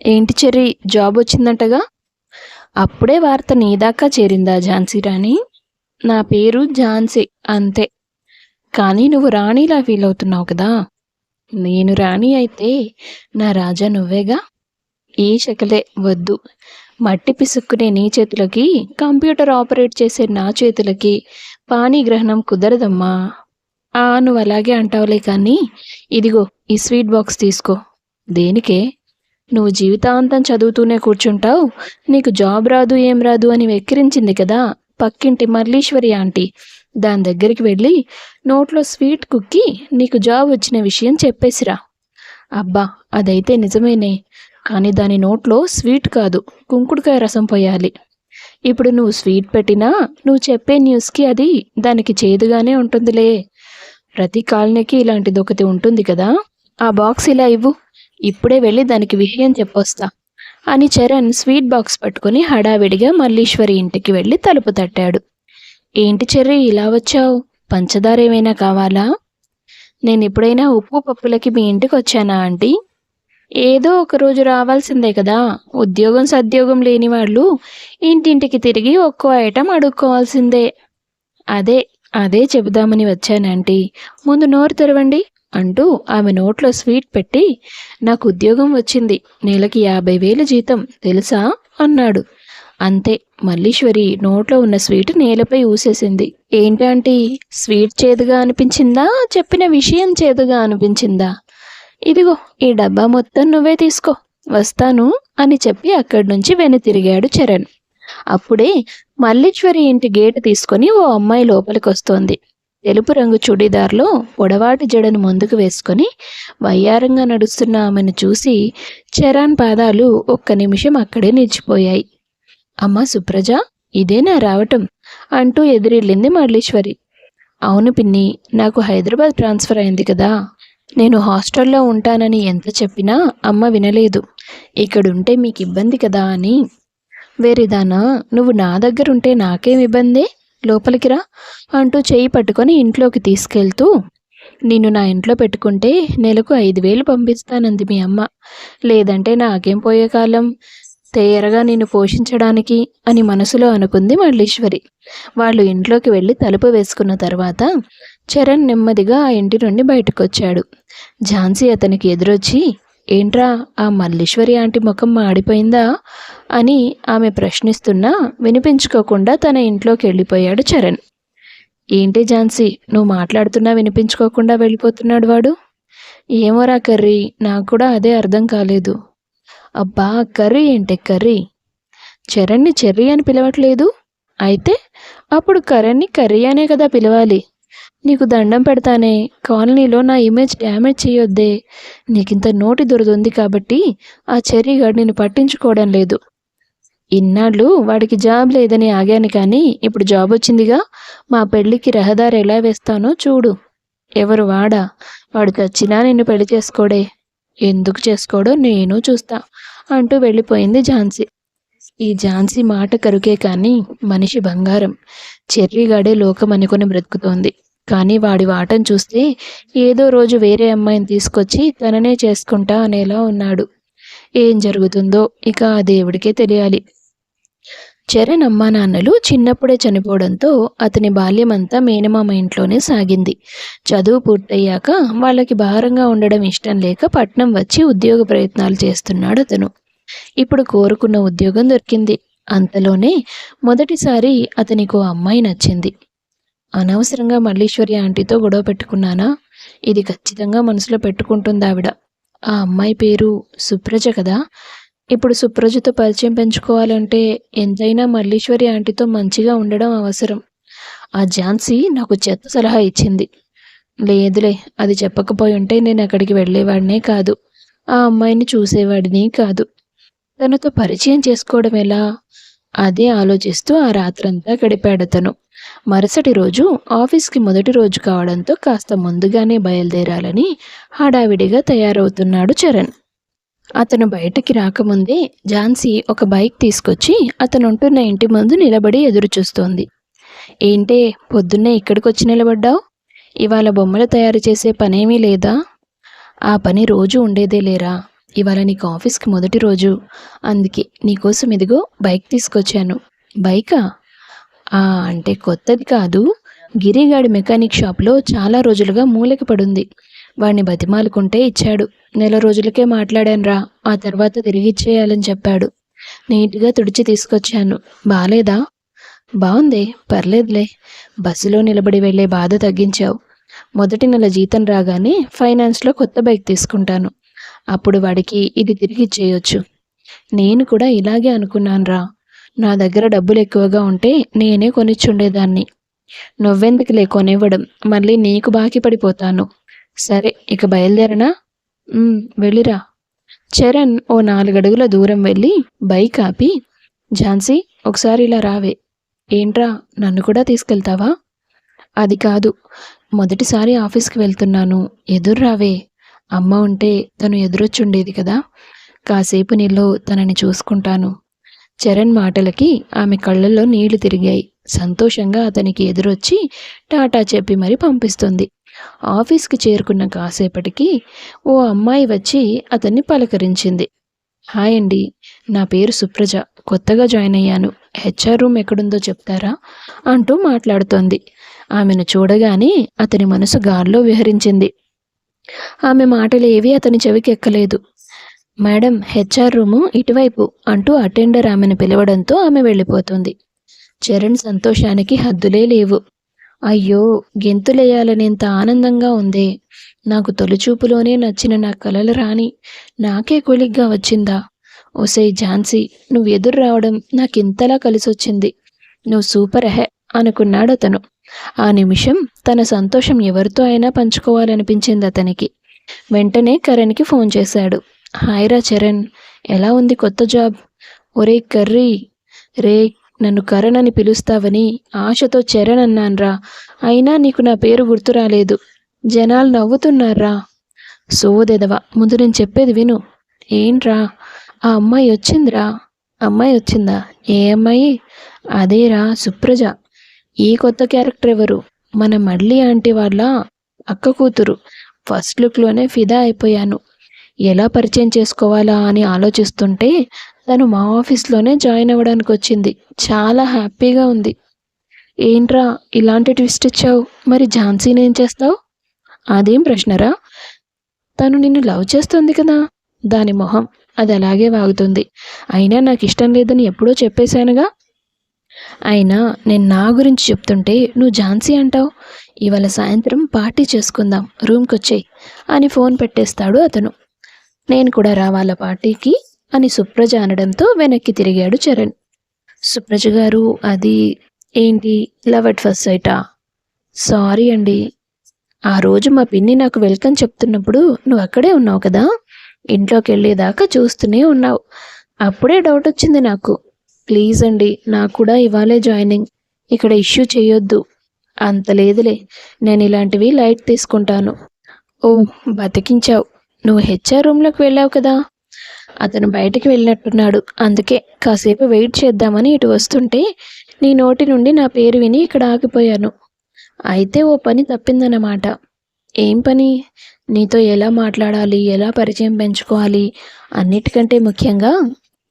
ఏంటి cherry, job వచ్చిందంటగా? అప్పుడే వార్త నీదాకా చేరిందా ఝాన్సీ రాణి? నా పేరు ఝాన్సీ అంతే. కానీ నువ్వు రాణిలా ఫీల్ అవుతున్నావు కదా. నేను రాణి అయితే నా రాజా నువ్వేగా. ఈ శకలే వద్దు. మట్టి పిసుక్కునే నీ చేతులకి, కంప్యూటర్ ఆపరేట్ చేసే నా చేతులకి పాణిగ్రహణం కుదరదమ్మా. నువ్వు అలాగే అంటావులే కానీ, ఇదిగో ఈ స్వీట్ బాక్స్ తీసుకో. దేనికే? నువ్వు జీవితాంతం చదువుతూనే కూర్చుంటావు, నీకు జాబ్ రాదు ఏం రాదు అని వెక్కిరించింది కదా పక్కింటి మల్లీశ్వరి ఆంటీ. దాని దగ్గరికి వెళ్ళి నోట్లో స్వీట్ కుక్కి నీకు జాబ్ వచ్చిన విషయం చెప్పేసిరా. అబ్బా, అదైతే నిజమేనే. కానీ దాని నోట్లో స్వీట్ కాదు, కుంకుడుకాయ రసం పోయాలి. ఇప్పుడు నువ్వు స్వీట్ పెట్టినా నువ్వు చెప్పే న్యూస్కి అది దానికి చేదుగానే ఉంటుందిలే. ప్రతి కాలనీకి ఇలాంటిది ఒకటి ఉంటుంది కదా. ఆ బాక్స్ ఇలా ఇవ్వు, ఇప్పుడే వెళ్ళి దానికి విషయం చెప్పొస్తా అని చరణ్ స్వీట్ బాక్స్ పట్టుకుని హడావిడిగా మల్లీశ్వరి ఇంటికి వెళ్ళి తలుపు తట్టాడు. ఏంటి చెర్రీ, ఇలా వచ్చావు? పంచదార ఏమైనా కావాలా? నేను ఎప్పుడైనా ఉప్పు పప్పులకి మీ ఇంటికి వచ్చానా ఆంటీ? ఏదో ఒకరోజు రావాల్సిందే కదా. ఉద్యోగం సద్యోగం లేని వాళ్ళు ఇంటింటికి తిరిగి ఒక్కో ఐటెం అడుక్కోవాల్సిందే. అదే అదే చెబుదామని వచ్చానంటీ. ముందు నోరు తెరవండి అంటూ ఆమె నోట్లో స్వీట్ పెట్టి, నాకు ఉద్యోగం వచ్చింది, నెలకి 50,000 జీతం తెలుసా అన్నాడు. అంతే, మల్లీశ్వరి నోట్లో ఉన్న స్వీట్ నేలపై ఊసేసింది. ఏంటంటీ, స్వీట్ చేదుగా అనిపించిందా, చెప్పిన విషయం చేదుగా అనిపించిందా? ఇదిగో ఈ డబ్బా మొత్తం నువ్వే తీసుకో, వస్తాను అని చెప్పి అక్కడి నుంచి వెనుతిరిగాడు చరణ్. అప్పుడే మల్లీశ్వరి ఇంటి గేటు తీసుకొని ఓ అమ్మాయి లోపలికి వస్తోంది. తెలుపు రంగు చుడీదార్లో పొడవాటి జడను ముందుకు వేసుకొని వయ్యారంగా నడుస్తున్న ఆమెను చూసి చరణ్ పాదాలు ఒక్క నిమిషం అక్కడే నిలిచిపోయాయి. అమ్మా సుప్రజ, ఇదేనా రావటం అంటూ ఎదురెళ్ళింది మల్లీశ్వరి. అవును పిన్ని, నాకు హైదరాబాద్ ట్రాన్స్ఫర్ అయింది కదా. నేను హాస్టల్లో ఉంటానని ఎంత చెప్పినా అమ్మ వినలేదు. ఇక్కడుంటే మీకు ఇబ్బంది కదా అని. వేరేదానా, నువ్వు నా దగ్గరుంటే నాకేం ఇబ్బంది, లోపలికి రా అంటూ చేయి పట్టుకొని ఇంట్లోకి తీసుకెళ్తూ, నిన్ను నా ఇంట్లో పెట్టుకుంటే నెలకు 5,000 పంపిస్తానంది మీ అమ్మ. లేదంటే నాకేం పోయే కాలం, తేరగా నిన్ను పోషించడానికి అని మనసులో అనుకుంది మల్లీశ్వరి. వాళ్ళు ఇంట్లోకి వెళ్ళి తలుపు వేసుకున్న తర్వాత చరణ్ నెమ్మదిగా ఆ ఇంటి నుండి బయటకొచ్చాడు. ఝాన్సీ అతనికి ఎదురొచ్చి, ఏంట్రా, ఆ మల్లీశ్వరి ఆంటీ ముఖం మాడిపోయిందా అని ఆమె ప్రశ్నిస్తున్నా వినిపించుకోకుండా తన ఇంట్లోకి వెళ్ళిపోయాడు చరణ్. ఏంటి ఝాన్సీ, నువ్వు మాట్లాడుతున్నా వినిపించుకోకుండా వెళ్ళిపోతున్నాడు వాడు? ఏమోరా కర్రీ, నాకు కూడా అదే అర్థం కాలేదు. అబ్బా, కర్రీ ఏంటి కర్రీ? చరణ్ని చెర్రీ అని పిలవట్లేదు అయితే? అప్పుడు కరణ్ని కర్రీ అనే కదా పిలవాలి. నీకు దండం పెడతానే, కాలనీలో నా ఇమేజ్ డ్యామేజ్ చేయొద్దే. నీకింత నోటి దురదుంది కాబట్టి ఆ చెర్రీగాడు నిన్ను పట్టించుకోవడం లేదు. ఇన్నాళ్ళు వాడికి జాబ్ లేదని ఆగాను, కానీ ఇప్పుడు జాబ్ వచ్చిందిగా, మా పెళ్ళికి రహదారి ఎలా వేస్తానో చూడు. ఎవరు వాడా? వాడు చచ్చినా నిన్ను పెళ్లి చేసుకోడే. ఎందుకు చేసుకోడో నేను చూస్తా అంటూ వెళ్ళిపోయింది ఝాన్సీ. ఈ ఝాన్సీ మాట కరుకే కానీ మనిషి బంగారం. చెర్రీగాడే లోకం అనుకుని బ్రతుకుతోంది. కానీ వాడి వాటం చూస్తే ఏదో రోజు వేరే అమ్మాయిని తీసుకొచ్చి తననే చేసుకుంటా అనేలా ఉన్నాడు. ఏం జరుగుతుందో ఇక ఆ దేవుడికే తెలియాలి. చరణ్ అమ్మా నాన్నలు చిన్నప్పుడే చనిపోవడంతో అతని బాల్యమంతా మేనమామ ఇంట్లోనే సాగింది. చదువు పూర్తయ్యాక వాళ్ళకి భారంగా ఉండడం ఇష్టం లేక పట్నం వచ్చి ఉద్యోగ ప్రయత్నాలు చేస్తున్నాడు అతను. ఇప్పుడు కోరుకున్న ఉద్యోగం దొరికింది. అంతలోనే మొదటిసారి అతనికో అమ్మాయి నచ్చింది. అనవసరంగా మల్లీశ్వరి ఆంటీతో గొడవ పెట్టుకున్నానా? ఇది ఖచ్చితంగా మనసులో పెట్టుకుంటుంది ఆవిడ. ఆ అమ్మాయి పేరు సుప్రజ కదా. ఇప్పుడు సుప్రజతో పరిచయం పెంచుకోవాలంటే ఎంతైనా మల్లీశ్వరి ఆంటీతో మంచిగా ఉండడం అవసరం. ఆ ఝాన్సీ నాకు చెత్త సలహా ఇచ్చింది. లేదులే, అది చెప్పకపోయి ఉంటే నేను అక్కడికి వెళ్ళేవాడినే కాదు, ఆ అమ్మాయిని చూసేవాడిని కాదు. తనతో పరిచయం చేసుకోవడం ఎలా? అదే ఆలోచిస్తూ ఆ రాత్రంతా గడిపాడతను. మరుసటి రోజు ఆఫీస్కి మొదటి రోజు కావడంతో కాస్త ముందుగానే బయలుదేరాలని హడావిడిగా తయారవుతున్నాడు చరణ్. అతను బయటికి రాకముందే ఝాన్సీ ఒక బైక్ తీసుకొచ్చి అతనుంటున్న ఇంటి ముందు నిలబడి ఎదురుచూస్తోంది. ఏంటే, పొద్దున్నే ఇక్కడికొచ్చి నిలబడ్డావు? ఇవాళ బొమ్మలు తయారు చేసే పనేమీ లేదా? ఆ పని రోజు ఉండేదే లేరా, ఇవాళ నీకు ఆఫీస్కి మొదటి రోజు, అందుకే నీకోసం ఇదిగో బైక్ తీసుకొచ్చాను. బైకా? ఆ, అంటే కొత్తది కాదు. గిరిగాడి మెకానిక్ షాప్లో చాలా రోజులుగా మూలకి పడుంది. వాడిని బతిమాలుకుంటే ఇచ్చాడు. నెల రోజులకే మాట్లాడానురా, ఆ తర్వాత తిరిగి ఇచ్చేయాలని చెప్పాడు. నీట్గా తుడిచి తీసుకొచ్చాను. బాలేదా? బాగుంది, పర్లేదులే. బస్సులో నిలబడి వెళ్ళే బాధ తగ్గించావు. మొదటి నెల జీతం రాగానే ఫైనాన్స్లో కొత్త బైక్ తీసుకుంటాను. అప్పుడు వాడికి ఇది తిరిగి ఇచ్చేయొచ్చు. నేను కూడా ఇలాగే అనుకున్నానురా. నా దగ్గర డబ్బులు ఎక్కువగా ఉంటే నేనే కొనిచ్చుండేదాన్ని. నువ్వెందుకులే కొనివ్వడం, మళ్ళీ నీకు బాకీ పడిపోతాను. సరే, ఇక బయలుదేరనా? వెళ్ళిరా. చరణ్ ఓ 4 అడుగుల దూరం వెళ్ళి బైక్ ఆపి, ఝాన్సీ, ఒకసారి ఇలా రావే. ఏంట్రా, నన్ను కూడా తీసుకెళ్తావా? అది కాదు, మొదటిసారి ఆఫీస్కి వెళ్తున్నాను, ఎదురు రావే. అమ్మ ఉంటే తను ఎదురొచ్చుండేది కదా. కాసేపు నీలో తనని చూసుకుంటాను. చరణ్ మాటలకి ఆమె కళ్ళల్లో నీళ్లు తిరిగాయి. సంతోషంగా అతనికి ఎదురొచ్చి టాటా చెప్పి మరీ పంపిస్తుంది. ఆఫీస్కి చేరుకున్న కాసేపటికి ఓ అమ్మాయి వచ్చి అతన్ని పలకరించింది. హాయ్ అండి, నా పేరు సుప్రజ, కొత్తగా జాయిన్ అయ్యాను. హెచ్ఆర్ రూమ్ ఎక్కడుందో చెప్తారా అంటూ మాట్లాడుతోంది. ఆమెను చూడగానే అతని మనసు గాల్లో విహరించింది. ఆమె మాటలు ఏవి అతని చెవికి ఎక్కలేదు. మేడం, హెచ్ఆర్ రూము ఇటువైపు అంటూ అటెండర్ ఆమెను పిలవడంతో ఆమె వెళ్ళిపోతుంది. చరణ్ సంతోషానికి హద్దులే లేవు. అయ్యో, గెంతులేయాలనేంత ఆనందంగా ఉందే. నాకు తొలిచూపులోనే నచ్చిన నా కలల రాణి నాకే కొలిగ్గా వచ్చిందా? ఓసై ఝాన్సీ, నువ్వు ఎదురు రావడం నాకింతలా కలిసొచ్చింది. నువ్వు సూపర్ హె అనుకున్నాడు అతను. ఆ నిమిషం తన సంతోషం ఎవరితో అయినా పంచుకోవాలనిపించింది అతనికి. వెంటనే కరణ్కి ఫోన్ చేశాడు. హాయ్ రా చరణ్, ఎలా ఉంది కొత్త జాబ్? ఒరే కర్రీ, రే, నన్ను కరణ్ అని పిలుస్తావని ఆశతో చరణ్ అన్నాన్రా. అయినా నీకు నా పేరు గుర్తు రాలేదు. జనాలు నవ్వుతున్నారా? సోదెదవా, ముందు నేను చెప్పేది విను. ఏంట్రా? ఆ అమ్మాయి వచ్చిందిరా. అమ్మాయి వచ్చిందా? ఏ అమ్మాయి? అదేరా, సుప్రజ. ఈ కొత్త క్యారెక్టర్ ఎవరు? మన మళ్ళీ ఆంటీ వాళ్ళ అక్క కూతురు. ఫస్ట్ లుక్లోనే ఫిదా అయిపోయాను. ఎలా పరిచయం చేసుకోవాలా అని ఆలోచిస్తుంటే తను మా ఆఫీస్లోనే జాయిన్ అవ్వడానికి వచ్చింది. చాలా హ్యాపీగా ఉంది. ఏంట్రా ఇలాంటి ట్విస్ట్ ఇచ్చావు? మరి ఝాన్సీని ఏం చేస్తావు? అదేం ప్రశ్నరా? తను నిన్ను లవ్ చేస్తుంది కదా. దాని మొహం అది అలాగే వాగుతుంది. అయినా నాకు ఇష్టం లేదని ఎప్పుడో చెప్పేశానుగా. అయినా నేను నా గురించి చెప్తుంటే నువ్వు ఝాన్సీ అంటావు. ఇవాళ సాయంత్రం పార్టీ చేసుకుందాం, రూమ్కి వచ్చేయి అని ఫోన్ పెట్టేస్తాడు అతను. నేను కూడా రావాలా పార్టీకి అని సుప్రజ అనడంతో వెనక్కి తిరిగాడు చరణ్. సుప్రజ గారు, అది ఏంటి, లవ్ అట్ ఫస్ట్ సైటా? సారీ అండి. ఆ రోజు మా పిన్ని నాకు వెల్కమ్ చెప్తున్నప్పుడు నువ్వు అక్కడే ఉన్నావు కదా. ఇంట్లోకి వెళ్ళేదాకా చూస్తూనే ఉన్నావు. అప్పుడే డౌట్ వచ్చింది నాకు. ప్లీజ్ అండి, నాకు కూడా ఇవాళే జాయినింగ్, ఇక్కడ ఇష్యూ చేయొద్దు. అంత లేదులే, నేను ఇలాంటివి లైట్ తీసుకుంటాను. ఓ, బతికించావు. నువ్వు హెచ్ఆర్ రూమ్లోకి వెళ్ళావు కదా. అతను బయటికి వెళ్ళినట్టున్నాడు, అందుకే కాసేపు వెయిట్ చేద్దామని ఇటు వస్తుంటే నీ నోటి నుండి నా పేరు విని ఇక్కడ ఆగిపోయాను. అయితే ఓ పని తప్పిందన్నమాట. ఏం పని? నీతో ఎలా మాట్లాడాలి, ఎలా పరిచయం పెంచుకోవాలి, అన్నిటికంటే ముఖ్యంగా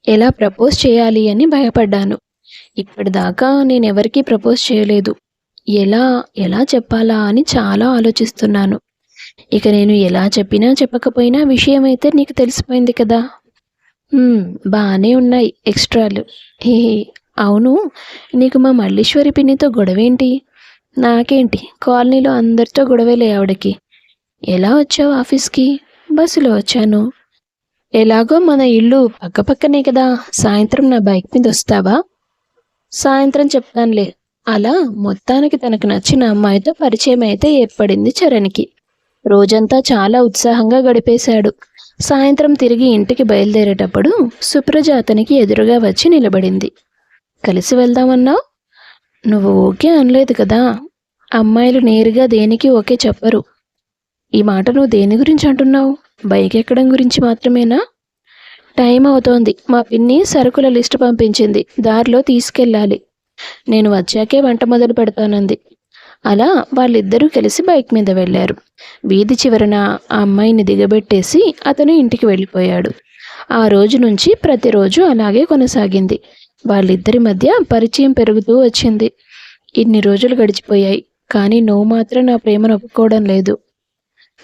ఎలా ప్రపోజ్ చేయాలి అని భయపడ్డాను. ఇప్పటిదాకా నేనెవరికీ ప్రపోజ్ చేయలేదు. ఎలా ఎలా చెప్పాలా అని చాలా ఆలోచిస్తున్నాను. ఇక నేను ఎలా చెప్పినా చెప్పకపోయినా విషయం అయితే నీకు తెలిసిపోయింది కదా. బాగానే ఉన్నాయి ఎక్స్ట్రాలు. హే, అవును, నీకు మా మల్లీశ్వరి పిన్నితో గొడవేంటి? నాకేంటి, కాలనీలో అందరితో గొడవలే ఆవిడకి. ఎలా వచ్చావు ఆఫీస్కి? బస్సులో వచ్చాను. ఎలాగో మన ఇల్లు పక్కపక్కనే కదా, సాయంత్రం నా బైక్ మీద వస్తావా? సాయంత్రం చెప్తానులే. అలా మొత్తానికి తనకు నచ్చిన అమ్మాయితో పరిచయం అయితే ఏర్పడింది చరణ్కి. రోజంతా చాలా ఉత్సాహంగా గడిపేశాడు. సాయంత్రం తిరిగి ఇంటికి బయలుదేరేటప్పుడు సుప్రజ అతనికి ఎదురుగా వచ్చి నిలబడింది. కలిసి వెళ్దామన్నావు? నువ్వు ఓకే అనలేదు కదా. అమ్మాయిలు నేరుగా దేనికి ఓకే చెప్పరు. ఈ మాట నువ్వు దేని గురించి అంటున్నావు? బైక్ ఎక్కడం గురించి మాత్రమేనా? టైం అవుతోంది. మా పిన్ని సరుకుల లిస్టు పంపించింది, దారిలో తీసుకెళ్ళాలి. నేను వచ్చాకే వంట మొదలు పెడతానంది. అలా వాళ్ళిద్దరూ కలిసి బైక్ మీద వెళ్ళారు. వీధి చివరన ఆ అమ్మాయిని దిగబెట్టేసి అతను ఇంటికి వెళ్ళిపోయాడు. ఆ రోజు నుంచి ప్రతిరోజు అలాగే కొనసాగింది. వాళ్ళిద్దరి మధ్య పరిచయం పెరుగుతూ వచ్చింది. ఇన్ని రోజులు గడిచిపోయాయి. కానీ నువ్వు మాత్రం నా ప్రేమను ఒప్పుకోవడం లేదు.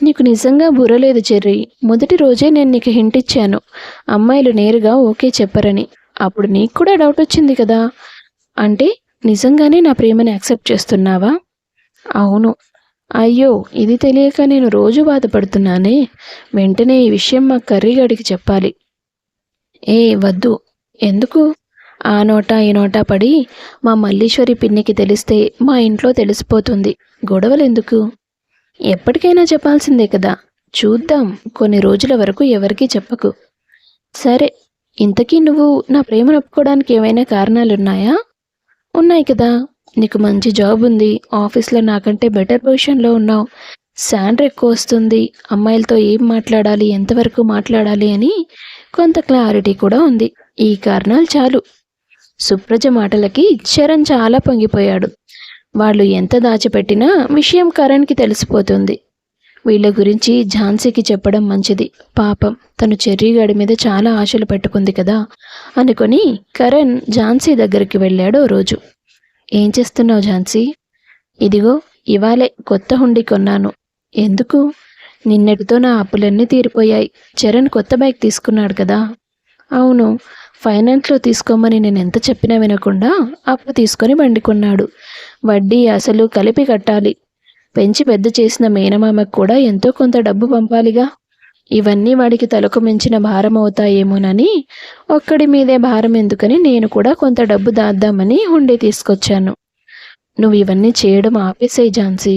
నీకు నిజంగా బుర్ర లేదు చెర్రీ. మొదటి రోజే నేను నీకు హింట్ ఇచ్చాను, అమ్మాయిలు నేరుగా ఓకే చెప్పరని. అప్పుడు నీకు కూడా డౌట్ వచ్చింది కదా. అంటే నిజంగానే నా ప్రేమని యాక్సెప్ట్ చేస్తున్నావా? అవును. అయ్యో, ఇది తెలియక నేను రోజు బాధపడుతున్నానే. వెంటనే ఈ విషయం మా కర్రీగాడికి చెప్పాలి. ఏ వద్దు. ఎందుకు? ఆ నోటా ఈ నోటా పడి మా మల్లీశ్వరి పిన్నికి తెలిస్తే మా ఇంట్లో తెలిసిపోతుంది. గొడవలెందుకు? ఎప్పటికైనా చెప్పాల్సిందే కదా. చూద్దాం. కొన్ని రోజుల వరకు ఎవరికీ చెప్పకు. సరే. ఇంతకీ నువ్వు నా ప్రేమను ఒప్పుకోవడానికి ఏమైనా కారణాలున్నాయా? ఉన్నాయి కదా. నీకు మంచి జాబ్ ఉంది, ఆఫీస్లో నాకంటే బెటర్ పొజిషన్లో ఉన్నావు, శాలరీ ఎక్కువ వస్తుంది, అమ్మాయిలతో ఏం మాట్లాడాలి, ఎంతవరకు మాట్లాడాలి అని కొంత క్లారిటీ కూడా ఉంది. ఈ కారణాలు చాలు. సుప్రజ మాటలకి చరణ్ చాలా పొంగిపోయాడు. వాళ్ళు ఎంత దాచిపెట్టినా విషయం కరణ్కి తెలిసిపోతుంది. వీళ్ళ గురించి ఝాన్సీకి చెప్పడం మంచిది. పాపం తను చెర్రీగాడి మీద చాలా ఆశలు పెట్టుకుంది కదా అనుకొని కరణ్ ఝాన్సీ దగ్గరికి వెళ్ళాడు ఓ రోజు. ఏం చేస్తున్నావు ఝాన్సీ? ఇదిగో ఇవాళే కొత్త హుండీ కొన్నాను. ఎందుకు? నిన్నటితో నా అప్పులన్నీ తీరిపోయాయి. చరణ్ కొత్త బైక్ తీసుకున్నాడు కదా. అవును. ఫైనాన్స్లో తీసుకోమని నేను ఎంత చెప్పినా వినకుండా అప్పు తీసుకొని బండి కొన్నాడు. వడ్డీ అసలు కలిపి కట్టాలి. పెంచి పెద్ద చేసిన మేనమామకు కూడా ఎంతో కొంత డబ్బు పంపాలిగా. ఇవన్నీ వాడికి తలకు మించిన భారం అవుతాయేమోనని ఒక్కడి మీదే భారం ఎందుకని నేను కూడా కొంత డబ్బు దాద్దామని హుండీ తీసుకొచ్చాను. నువ్వు ఇవన్నీ చేయడం ఆపేసేయ్ ఝాన్సీ.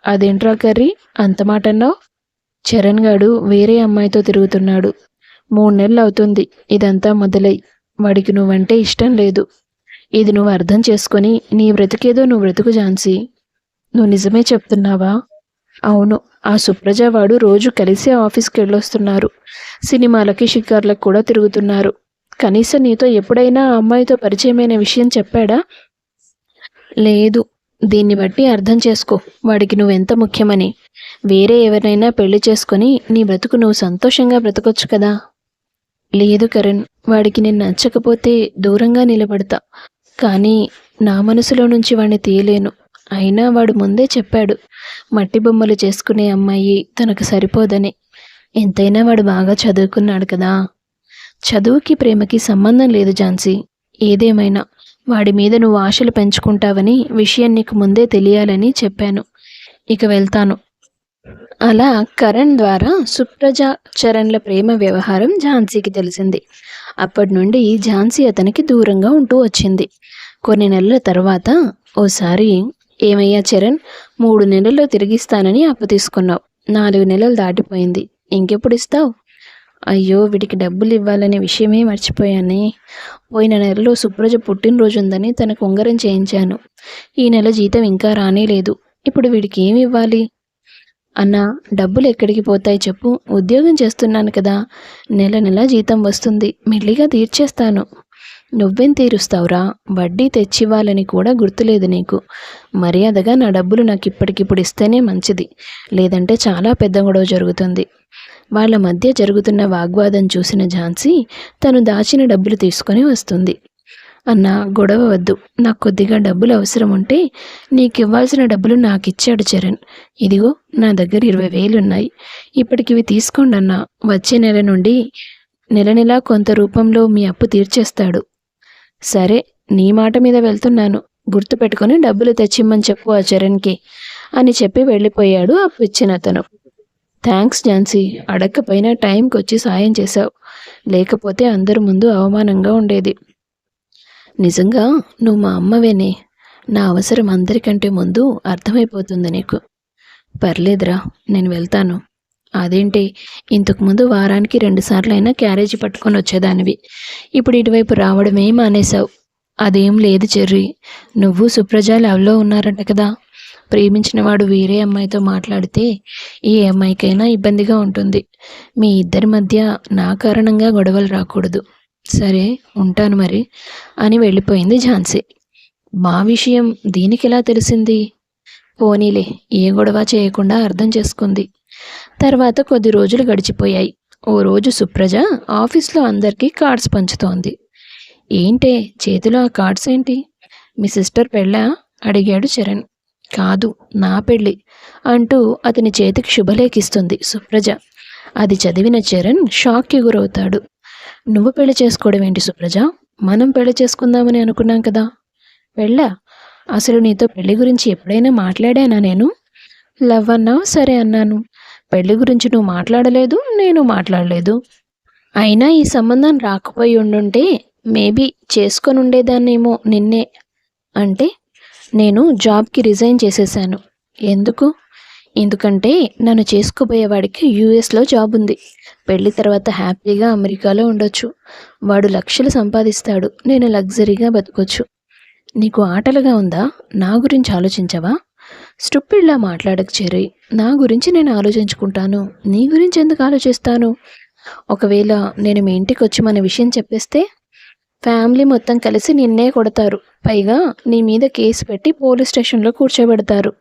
అదేంట్రా కర్రీ అంత మాట అన్నావు? చరణ్ గాడు వేరే అమ్మాయితో తిరుగుతున్నాడు. 3 నెలలు అవుతుంది ఇదంతా మొదలై. వాడికి నువ్వంటే ఇష్టం లేదు. ఇది నువ్వు అర్థం చేసుకొని నీ బ్రతికేదో నువ్వు బ్రతుకు ఝాన్సీ. నువ్వు నిజమే చెప్తున్నావా? అవును. ఆ సుప్రజ వాడు రోజు కలిసే ఆఫీస్కి వెళ్ళొస్తున్నారు. సినిమాలకి షికార్లకు కూడా తిరుగుతున్నారు. కనీసం నీతో ఎప్పుడైనా ఆ అమ్మాయితో పరిచయమైన విషయం చెప్పాడా? లేదు. దీన్ని బట్టి అర్థం చేసుకో వాడికి నువ్వెంత ముఖ్యమని. వేరే ఎవరినైనా పెళ్లి చేసుకొని నీ బ్రతుకు నువ్వు సంతోషంగా బ్రతకొచ్చు కదా. లేదు కరణ్, వాడికి నేను నచ్చకపోతే దూరంగా నిలబడతా. కానీ నా మనసులో నుంచి వాడిని తీయలేను. అయినా వాడు ముందే చెప్పాడు, మట్టి బొమ్మలు చేసుకునే అమ్మాయి తనకు సరిపోదని. ఎంతైనా వాడు బాగా చదువుకున్నాడు కదా. చదువుకి ప్రేమకి సంబంధం లేదు ఝాన్సీ. ఏదేమైనా వాడి మీద నువ్వు ఆశలు పెంచుకుంటావని విషయం నీకు ముందే తెలియాలని చెప్పాను. ఇక వెళ్తాను. అలా కరణ్ ద్వారా సుప్రజ చరణ్ల ప్రేమ వ్యవహారం ఝాన్సీకి తెలిసింది. అప్పటి నుండి ఝాన్సీ అతనికి దూరంగా ఉంటూ వచ్చింది. కొన్ని నెలల తర్వాత ఓసారి, ఏమయ్యా చరణ్, 3 నెలల్లో తిరిగిస్తానని అప్పు తీసుకున్నావు. 4 నెలలు దాటిపోయింది. ఇంకెప్పుడు ఇస్తావు? అయ్యో, వీడికి డబ్బులు ఇవ్వాలనే విషయమే మర్చిపోయానే. పోయిన నెలలో సుప్రజ పుట్టినరోజు ఉందని తనకు ఉంగరం చేయించాను. ఈ నెల జీతం ఇంకా రానేలేదు. ఇప్పుడు వీడికి ఏమి ఇవ్వాలి? అన్నా, డబ్బులు ఎక్కడికి పోతాయి చెప్పు. ఉద్యోగం చేస్తున్నాను కదా. నెల నెల జీతం వస్తుంది. మెల్లిగా తీర్చేస్తాను. నువ్వేం తీరుస్తావురా? వడ్డీ తెచ్చివ్వాలని కూడా గుర్తులేదు నీకు. మర్యాదగా నా డబ్బులు నాకు ఇప్పటికిప్పుడు ఇస్తేనే మంచిది. లేదంటే చాలా పెద్ద గొడవ జరుగుతుంది. వాళ్ళ మధ్య జరుగుతున్న వాగ్వాదం చూసిన ఝాన్సీ తను దాచిన డబ్బులు తీసుకొని వస్తుంది. అన్నా, గొడవ వద్దు. నాకు కొద్దిగా డబ్బులు అవసరం ఉంటే నీకు ఇవ్వాల్సిన డబ్బులు నాకు ఇచ్చాడు చరణ్. ఇదిగో నా దగ్గర 20,000 ఉన్నాయి. ఇప్పటికి ఇవి తీసుకోండి అన్నా. వచ్చే నెల నుండి నెల నెలా కొంత రూపంలో మీ అప్పు తీర్చేస్తాడు. సరే, నీ మాట మీద వెళ్తున్నాను. గుర్తుపెట్టుకొని డబ్బులు తెచ్చిమ్మని చెప్పు ఆ చరణ్కి అని చెప్పి వెళ్ళిపోయాడు అప్పు ఇచ్చిన అతను. థ్యాంక్స్ ఝాన్సీ. అడగకపోయినా టైంకి వచ్చి సాయం చేశావు. లేకపోతే అందరి ముందు అవమానంగా ఉండేది. నిజంగా నువ్వు మా అమ్మవేనే. నా అవసరం అందరికంటే ముందు అర్థమైపోతుంది నీకు. పర్లేదురా, నేను వెళ్తాను. అదేంటి, ఇంతకుముందు వారానికి 2 సార్లైనా క్యారేజీ పట్టుకొని వచ్చేదానివి. ఇప్పుడు ఇటువైపు రావడమే మానేశావు. అదేం లేదు చెర్రీ. నువ్వు సుప్రజ లవ్లో ఉన్నారంట కదా. ప్రేమించిన వాడు వేరే అమ్మాయితో మాట్లాడితే ఏ అమ్మాయికైనా ఇబ్బందిగా ఉంటుంది. మీ ఇద్దరి మధ్య నా కారణంగా గొడవలు రాకూడదు. సరే, ఉంటాను మరి అని వెళ్ళిపోయింది ఝాన్సీ. మా విషయం దీనికి ఎలా తెలిసింది? పోనీలే, ఏ గొడవ చేయకుండా అర్థం చేసుకుంది. తర్వాత కొద్ది రోజులు గడిచిపోయాయి. ఓ రోజు సుప్రజ ఆఫీస్లో అందరికీ కార్డ్స్ పంచుతోంది. ఏంటే చేతిలో ఆ కార్డ్స్ ఏంటి? మీ సిస్టర్ పెళ్ళా? అడిగాడు చరణ్. కాదు, నా పెళ్ళి అంటూ అతని చేతికి శుభలేఖిస్తుంది సుప్రజ. అది చదివిన చరణ్ షాక్కి గురవుతాడు. నువ్వు పెళ్లి చేసుకోవడం ఏంటి సుప్రజ? మనం పెళ్లి చేసుకుందామని అనుకున్నాం కదా. పెళ్ళా? అసలు నీతో పెళ్లి గురించి ఎప్పుడైనా మాట్లాడానా నేను? లవ్ అన్నావు, సరే అన్నాను. పెళ్లి గురించి నువ్వు మాట్లాడలేదు, నేను మాట్లాడలేదు. అయినా ఈ సంబంధం రాకపోయి ఉండుంటే మేబీ చేసుకొని ఉండేదాన్నేమో నిన్నే. అంటే నేను జాబ్కి రిజైన్ చేసేసాను. ఎందుకు? ఎందుకంటే నన్ను చేసుకోబోయేవాడికి యూఎస్లో జాబ్ ఉంది. పెళ్లి తర్వాత హ్యాపీగా అమెరికాలో ఉండొచ్చు. వాడు లక్షలు సంపాదిస్తాడు, నేను లగ్జరీగా బతకొచ్చు. నీకు ఆటలుగా ఉందా? నా గురించి ఆలోచించవా? స్టూపిడ్లా మాట్లాడకు చెర్రీ. నా గురించి నేను ఆలోచించుకుంటాను, నీ గురించి ఎందుకు ఆలోచిస్తాను? ఒకవేళ నేను మీ ఇంటికి వచ్చి మన విషయం చెప్పేస్తే ఫ్యామిలీ మొత్తం కలిసి నిన్నే కొడతారు. పైగా నీ మీద కేసు పెట్టి పోలీస్ స్టేషన్లో కూర్చోబెడతారు.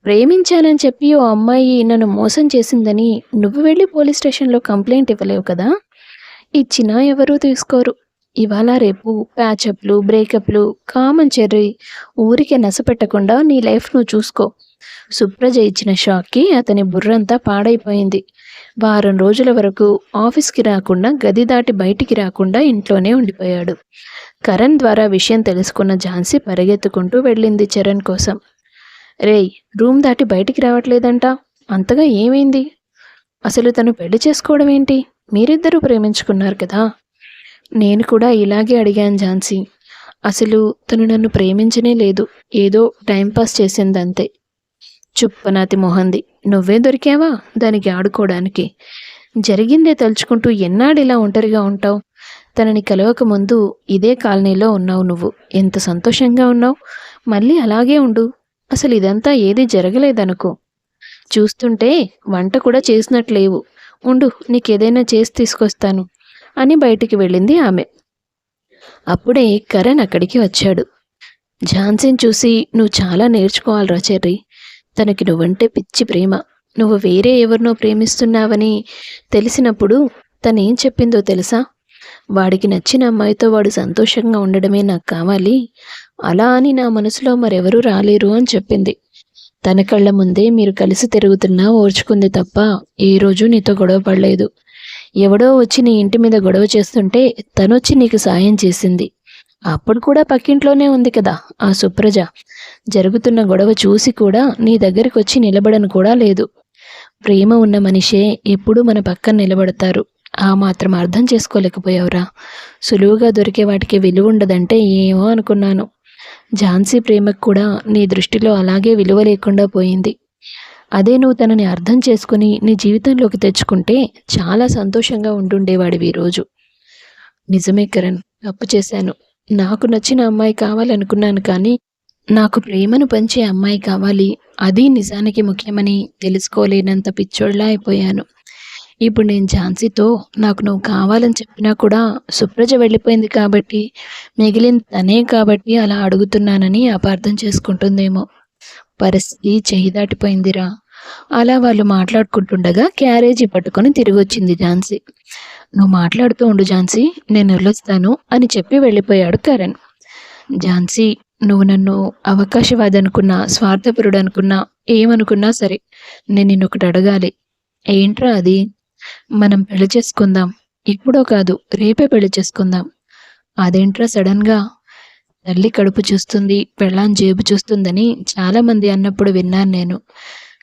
ప్రేమించానని చెప్పి ఓ అమ్మాయి నన్ను మోసం చేసిందని నువ్వు వెళ్ళి పోలీస్ స్టేషన్లో కంప్లైంట్ ఇవ్వలేవు కదా. ఇచ్చినా ఎవరూ తీసుకోరు. ఇవాళ రేపు ప్యాచప్లు, బ్రేకప్లు కామన్ చెర్రీ. ఊరికే నసపెట్టకుండా నీ లైఫ్ నువ్వు చూసుకో. సుప్రజ ఇచ్చిన షాక్కి అతని బుర్రంతా పాడైపోయింది. వారం రోజుల వరకు ఆఫీస్కి రాకుండా, గది దాటి బయటికి రాకుండా ఇంట్లోనే ఉండిపోయాడు. కరణ్ ద్వారా విషయం తెలుసుకున్న ఝాన్సీ పరిగెత్తుకుంటూ వెళ్ళింది చరణ్ కోసం. రేయ్, రూమ్ దాటి బయటికి రావట్లేదంట, అంతగా ఏమైంది? అసలు తను పెళ్లి చేసుకోవడం ఏంటి? మీరిద్దరూ ప్రేమించుకున్నారు కదా. నేను కూడా ఇలాగే అడిగాను ఝాన్సీ. అసలు తను నన్ను ప్రేమించనే లేదు, ఏదో టైంపాస్ చేసిందంతే. చుప్పనాతి మొహంది, నువ్వే దొరికావా దానికి ఆడుకోవడానికి? జరిగిందే తలుచుకుంటూ ఎన్నాడిలా ఒంటరిగా ఉంటావు? తనని కలవక ముందు ఇదే కాలనీలో ఉన్నావు నువ్వు. ఎంత సంతోషంగా ఉన్నావు. మళ్ళీ అలాగే ఉండు. అసలు ఇదంతా ఏది జరగలేదనుకో. చూస్తుంటే వంట కూడా చేసినట్లేవు. ఉండు, నీకేదైనా చేసి తీసుకొస్తాను అని బయటికి వెళ్ళింది ఆమె. అప్పుడే కరణ్ అక్కడికి వచ్చాడు. ఝాన్సీని చూసి నువ్వు చాలా నేర్చుకోవాలిరా చెర్రీ. తనకి నువ్వంటే పిచ్చి ప్రేమ. నువ్వు వేరే ఎవరినో ప్రేమిస్తున్నావని తెలిసినప్పుడు తనేం చెప్పిందో తెలుసా? వాడికి నచ్చిన అమ్మాయితో వాడు సంతోషంగా ఉండడమే నాకు కావాలి, అలా అని నా మనసులో మరెవరూ రాలేరు అని చెప్పింది. తన కళ్ళ ముందే మీరు కలిసి తిరుగుతున్నా ఓర్చుకుంది తప్ప ఏ రోజు నీతో గొడవ పడలేదు. ఎవడో వచ్చి నీ ఇంటి మీద గొడవ చేస్తుంటే తనొచ్చి నీకు సాయం చేసింది. అప్పుడు కూడా పక్కింట్లోనే ఉంది కదా ఆ సుప్రజ. జరుగుతున్న గొడవ చూసి కూడా నీ దగ్గరికి వచ్చి నిలబడను కూడా లేదు. ప్రేమ ఉన్న మనిషే ఎప్పుడూ మన పక్కన నిలబడతారు. ఆ మాత్రం అర్థం చేసుకోలేకపోయావురా. సులువుగా దొరికే వాటికి విలువ ఉండదంటే ఏమో అనుకున్నాను. ఝాన్సీ ప్రేమకు కూడా నీ దృష్టిలో అలాగే విలువ లేకుండా పోయింది. అదే నువ్వు తనని అర్థం చేసుకుని నీ జీవితంలోకి తెచ్చుకుంటే చాలా సంతోషంగా ఉంటుండేవాడివి ఈరోజు. నిజమే కరణ్, తప్పు చేశాను. నాకు నచ్చిన అమ్మాయి కావాలనుకున్నాను, కానీ నాకు ప్రేమను పంచే అమ్మాయి కావాలి, అది నిజానికి ముఖ్యమని తెలుసుకోలేనంత పిచ్చోళ్ళలా అయిపోయాను. ఇప్పుడు నేను ఝాన్సీతో నాకు నువ్వు కావాలని చెప్పినా కూడా సుప్రజ వెళ్ళిపోయింది కాబట్టి, మిగిలిన తనే కాబట్టి అలా అడుగుతున్నానని అపార్థం చేసుకుంటుందేమో. పరిస్థితి చెయ్యి దాటిపోయిందిరా. అలా వాళ్ళు మాట్లాడుకుంటుండగా క్యారేజీ పట్టుకొని తిరిగి వచ్చింది ఝాన్సీ. నువ్వు మాట్లాడుతూ ఉండు ఝాన్సీ, నేను వెళ్ళొస్తాను అని చెప్పి వెళ్ళిపోయాడు కరణ్. ఝాన్సీ, నువ్వు నన్ను అవకాశవాది అనుకున్నా, స్వార్థపరుడు అనుకున్నా, ఏమనుకున్నా సరే, నేను నిన్నొకటి అడగాలి. ఏంట్రా అది? మనం పెళ్లి చేసుకుందాం. ఇప్పుడో కాదు, రేపే పెళ్లి చేసుకుందాం. అదేంట్రా సడన్గా? తల్లి కడుపు చూస్తుంది, పెళ్ళాం జేబు చూస్తుందని చాలామంది అన్నప్పుడు విన్నాను నేను.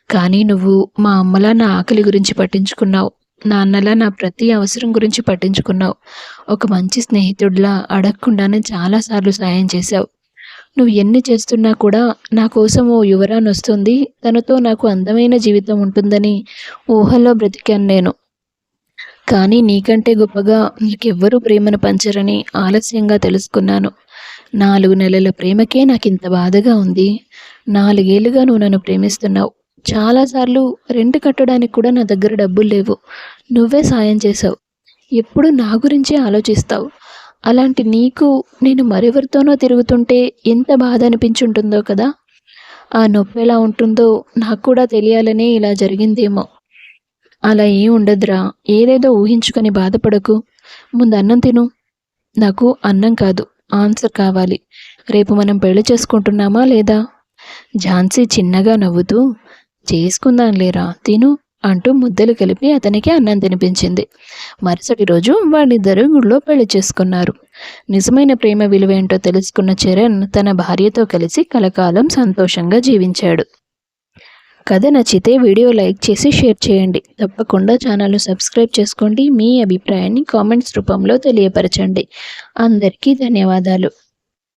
కానీ నువ్వు మా అమ్మలా నా ఆకలి గురించి పట్టించుకున్నావు, నాన్నలా నా ప్రతి అవసరం గురించి పట్టించుకున్నావు. ఒక మంచి స్నేహితుడిలా అడగకుండానే చాలాసార్లు సాయం చేశావు. నువ్వు ఎన్ని చేస్తున్నా కూడా నా కోసం ఓ యువరాన్ని వస్తుంది, తనతో నాకు అందమైన జీవితం ఉంటుందని ఊహల్లో బ్రతికాను నేను. కానీ నీకంటే గొప్పగా నీకెవ్వరూ ప్రేమను పంచరని ఆలస్యంగా తెలుసుకున్నాను. 4 నెలల ప్రేమకే నాకింత బాధగా ఉంది. 4 ఏళ్ళుగా నువ్వు నన్ను ప్రేమిస్తున్నావు. చాలాసార్లు రెంట్ కట్టడానికి కూడా నా దగ్గర డబ్బులు లేవు. నువ్వే సాయం చేశావు. ఎప్పుడు నా గురించే ఆలోచిస్తావు. అలాంటి నీకు నేను మరెవరితోనో తిరుగుతుంటే ఎంత బాధ అనిపించుంటుందో కదా. ఆ నొప్పి ఎలా ఉంటుందో నాకు కూడా తెలియాలనే ఇలా జరిగిందేమో. అలా ఏం ఉండదురా. ఏదేదో ఊహించుకొని బాధపడకు. ముందు అన్నం తిను. నాకు అన్నం కాదు, ఆన్సర్ కావాలి. రేపు మనం పెళ్లి చేసుకుంటున్నామా లేదా? ఝాన్సీ చిన్నగా నవ్వుతూ, చేసుకుందాంలేరా, తిను అంటూ ముద్దలు కలిపి అతనికి అన్నం తినిపించింది. మరుసటి రోజు వాళ్ళిద్దరూ గుళ్ళో పెళ్లి చేసుకున్నారు. నిజమైన ప్రేమ విలువేంటో తెలుసుకున్న చరణ్ తన భార్యతో కలిసి కలకాలం సంతోషంగా జీవించాడు. కథ నచ్చితే వీడియో లైక్ చేసి షేర్ చేయండి. తప్పకుండా ఛానల్ను సబ్స్క్రైబ్ చేసుకోండి. మీ అభిప్రాయాన్ని కామెంట్స్ రూపంలో తెలియపరచండి. అందరికీ ధన్యవాదాలు.